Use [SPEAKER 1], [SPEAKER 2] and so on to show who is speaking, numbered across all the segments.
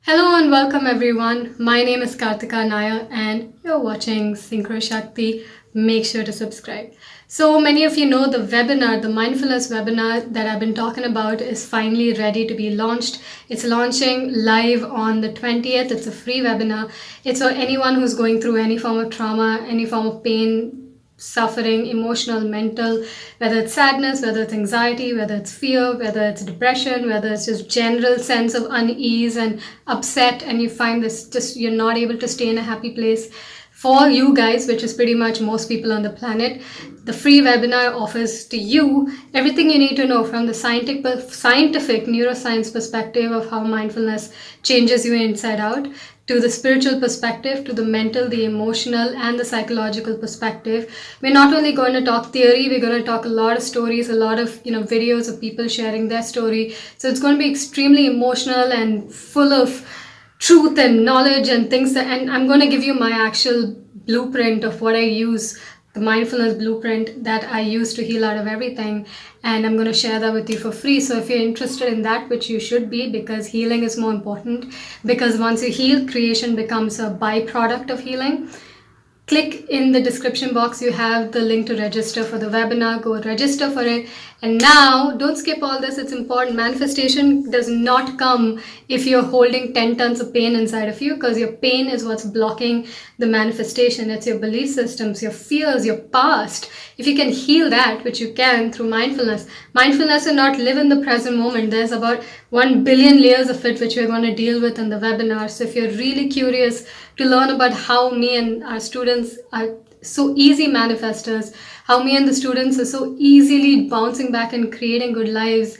[SPEAKER 1] Hello and welcome everyone. My name is Kartika Nair and you're watching Synchro Shakti. Make sure to subscribe. So many of you know the webinar, the mindfulness webinar that I've been talking about is finally ready to be launched. It's launching live on the 20th. It's a free webinar. It's for anyone who's going through any form of trauma, any form of pain, suffering, emotional, mental, whether it's sadness, whether it's anxiety, whether it's fear, whether it's depression, whether it's just general sense of unease and upset, and you find this just you're not able to stay in a happy place. For you guys, which is pretty much most people on the planet, the free webinar offers to you everything you need to know from the scientific neuroscience perspective of how mindfulness changes you inside out, to the spiritual perspective, to the mental, the emotional, and the psychological perspective. We're not only going to talk theory, we're going to talk a lot of stories, a lot of videos of people sharing their story. So it's going to be extremely emotional and full of truth and knowledge and things and I'm going to give you my actual blueprint of what I use, the mindfulness blueprint that I use to heal out of everything, and I'm going to share that with you for free. So if you're interested in that, which you should be, because healing is more important, because once you heal, creation becomes a byproduct of healing. Click in the description box, you have the link to register for the webinar. Go register for it. And now, don't skip all this, it's important. Manifestation does not come if you're holding 10 tons of pain inside of you, because your pain is what's blocking the manifestation. It's your belief systems, your fears, your past. If you can heal that, which you can through mindfulness and not live in the present moment. There's about 1 billion layers of it, which we're going to deal with in the webinar. So if you're really curious to learn about how me and our students are so easy manifestors, how me and the students are so easily bouncing back and creating good lives,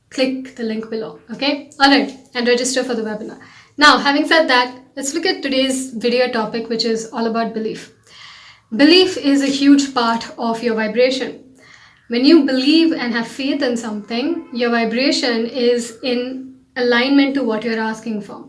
[SPEAKER 1] click the link below. Okay, all right, and register for the webinar. Now, having said that, let's look at today's video topic, which is all about belief. Belief is a huge part of your vibration. When you believe and have faith in something, your vibration is in alignment to what you're asking for.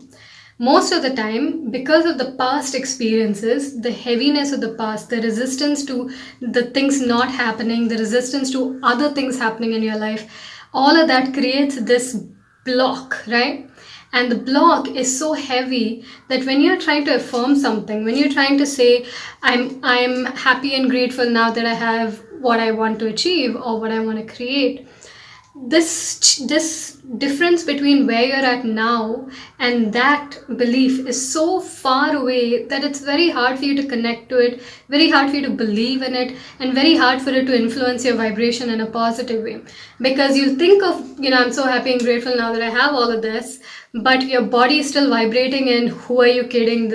[SPEAKER 1] Most of the time, because of the past experiences, the heaviness of the past, the resistance to the things not happening, the resistance to other things happening in your life, all of that creates this block, right? And the block is so heavy that when you're trying to affirm something, when you're trying to say, I'm happy and grateful now that I have what I want to achieve or what I want to create, this difference between where you're at now and that belief is so far away that it's very hard for you to connect to it, very hard for you to believe in it, and very hard for it to influence your vibration in a positive way. Because you'll think of, I'm so happy and grateful now that I have all of this, but your body is still vibrating in, who are you kidding?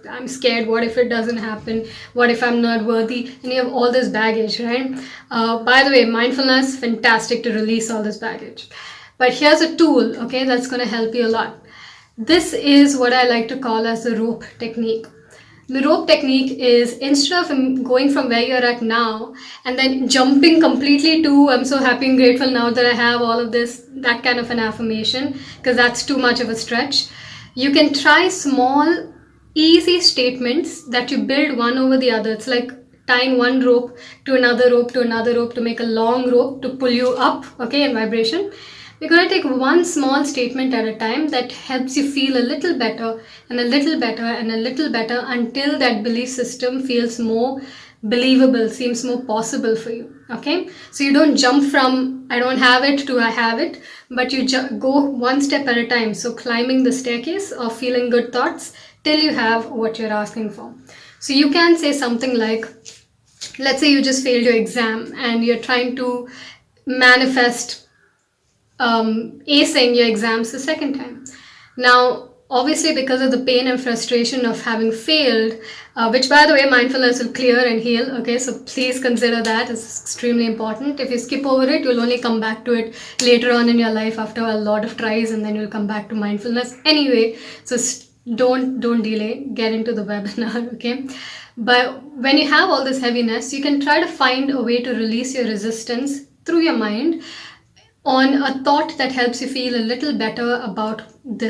[SPEAKER 1] I'm scared. What if it doesn't happen? What if I'm not worthy? And you have all this baggage, right? By the way, mindfulness, fantastic to release all this baggage. But here's a tool, okay, that's going to help you a lot. This is what I like to call as the rope technique. The rope technique is, instead of going from where you're at now and then jumping completely to, I'm so happy and grateful now that I have all of this, that kind of an affirmation, because that's too much of a stretch. You can try small, easy statements that you build one over the other. It's like tying one rope to another rope to another rope to make a long rope to pull you up, okay, in vibration. We're going to take one small statement at a time that helps you feel a little better and a little better and a little better until that belief system feels more believable, seems more possible for you. Okay, so you don't jump from I don't have it to I have it, but you go one step at a time. So climbing the staircase of feeling good thoughts till you have what you're asking for. So you can say something like, let's say you just failed your exam and you're trying to manifest acing your exams the second time. Now, obviously, because of the pain and frustration of having failed, which by the way, mindfulness will clear and heal. Okay, so please consider that. It's extremely important. If you skip over it, you'll only come back to it later on in your life after a lot of tries, and then you'll come back to mindfulness anyway. So don't delay. Get into the webinar. Okay. But when you have all this heaviness, you can try to find a way to release your resistance through your mind on a thought that helps you feel a little better about the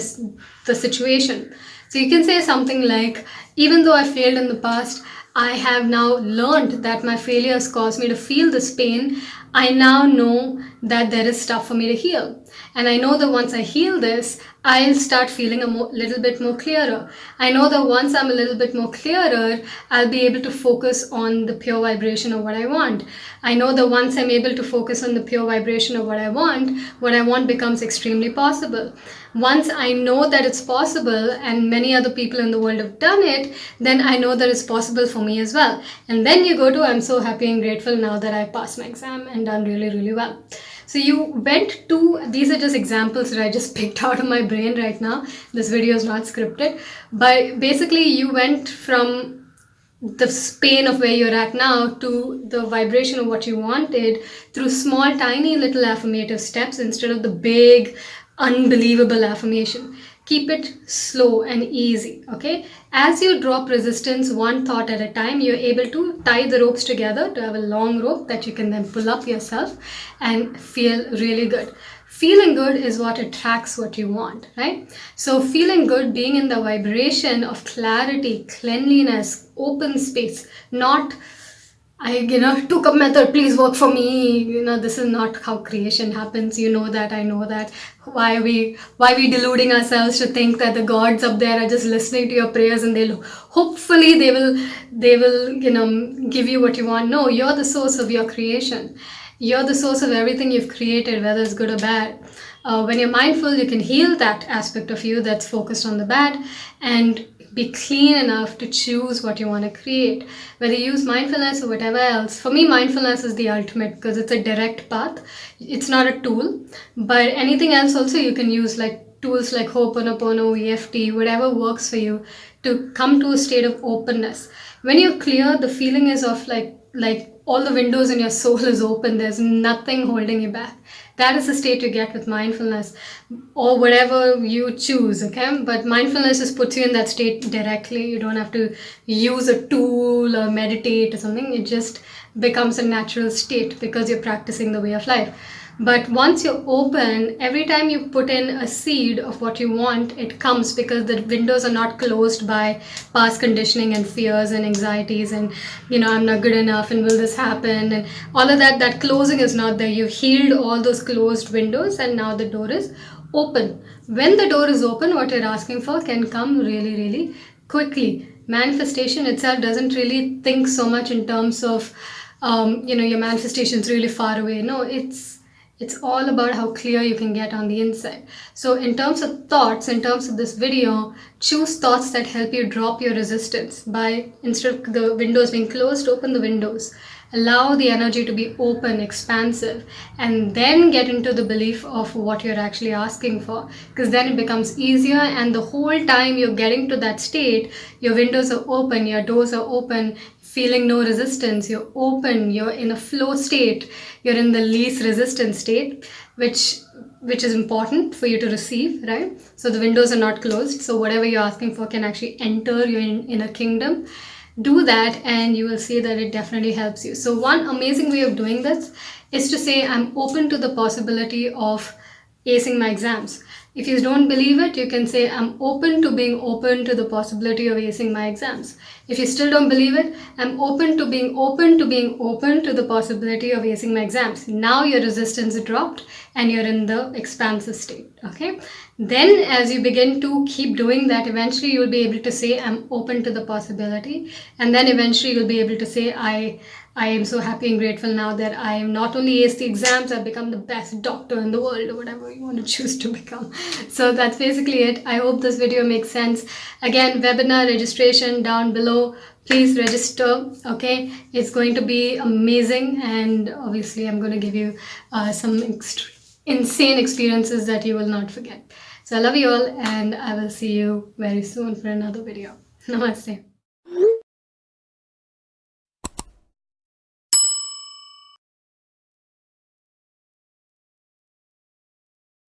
[SPEAKER 1] situation. So you can say something like, even though I failed in the past, I have now learned that my failures caused me to feel this pain. I now know that there is stuff for me to heal. And I know that once I heal this, I'll start feeling little bit more clearer. I know that once I'm a little bit more clearer, I'll be able to focus on the pure vibration of what I want. I know that once I'm able to focus on the pure vibration of what I want becomes extremely possible. Once I know that it's possible and many other people in the world have done it, then I know that it's possible for me as well. And then you go to, I'm so happy and grateful now that I passed my exam and done really, really well. So you went to, these are just examples that I just picked out of my brain right now. This video is not scripted, but basically you went from the pain of where you're at now to the vibration of what you wanted through small, tiny little affirmative steps instead of the big, unbelievable affirmation. Keep it slow and easy, okay? As you drop resistance one thought at a time, you're able to tie the ropes together to have a long rope that you can then pull up yourself and feel really good. Feeling good is what attracts what you want, right? So feeling good, being in the vibration of clarity, cleanliness, open space, not I took a method, please work for me. This is not how creation happens. You know that, I know that. Why we deluding ourselves to think that the gods up there are just listening to your prayers and hopefully they will give you what you want. No, you're the source of your creation. You're the source of everything you've created, whether it's good or bad. When you're mindful, you can heal that aspect of you that's focused on the bad and be clean enough to choose what you want to create. Whether you use mindfulness or whatever else. For me, mindfulness is the ultimate because it's a direct path. It's not a tool. But anything else also you can use, like tools like Ho'oponopono, EFT, whatever works for you to come to a state of openness. When you're clear, the feeling is of like all the windows in your soul is open. There's nothing holding you back. That is the state you get with mindfulness or whatever you choose, okay? But mindfulness just puts you in that state directly. You don't have to use a tool or meditate or something. It just becomes a natural state because you're practicing the way of life. But once you're open, every time you put in a seed of what you want, it comes because the windows are not closed by past conditioning and fears and anxieties and, I'm not good enough and will this happen and all of that. That closing is not there. You've healed all those closed windows and now the door is open. When the door is open, what you're asking for can come really, really quickly. Manifestation itself doesn't really think so much in terms of, your manifestation's really far away. No, it's all about how clear you can get on the inside. So in terms of thoughts, in terms of this video, choose thoughts that help you drop your resistance by, instead of the windows being closed, open the windows. Allow the energy to be open, expansive, and then get into the belief of what you're actually asking for. Because then it becomes easier, and the whole time you're getting to that state, your windows are open, your doors are open, feeling no resistance, you're open, you're in a flow state, you're in the least resistance state, which is important for you to receive, right? So the windows are not closed, so whatever you're asking for can actually enter your inner kingdom. Do that and you will see that it definitely helps you. So one amazing way of doing this is to say, I'm open to the possibility of acing my exams. If you don't believe it, you can say, I'm open to being open to the possibility of acing my exams. If you still don't believe it, I'm open to being open to the possibility of acing my exams. Now your resistance dropped and you're in the expansive state, okay? Then as you begin to keep doing that, eventually you'll be able to say, I'm open to the possibility. And then eventually you'll be able to say, I am so happy and grateful now that I am not only aced the exams, I've become the best doctor in the world, or whatever you want to choose to become. So that's basically it. I hope this video makes sense. Again, webinar registration down below. Please register, okay? It's going to be amazing, and obviously I'm going to give you some insane experiences that you will not forget. So I love you all, and I will see you very soon for another video. Namaste.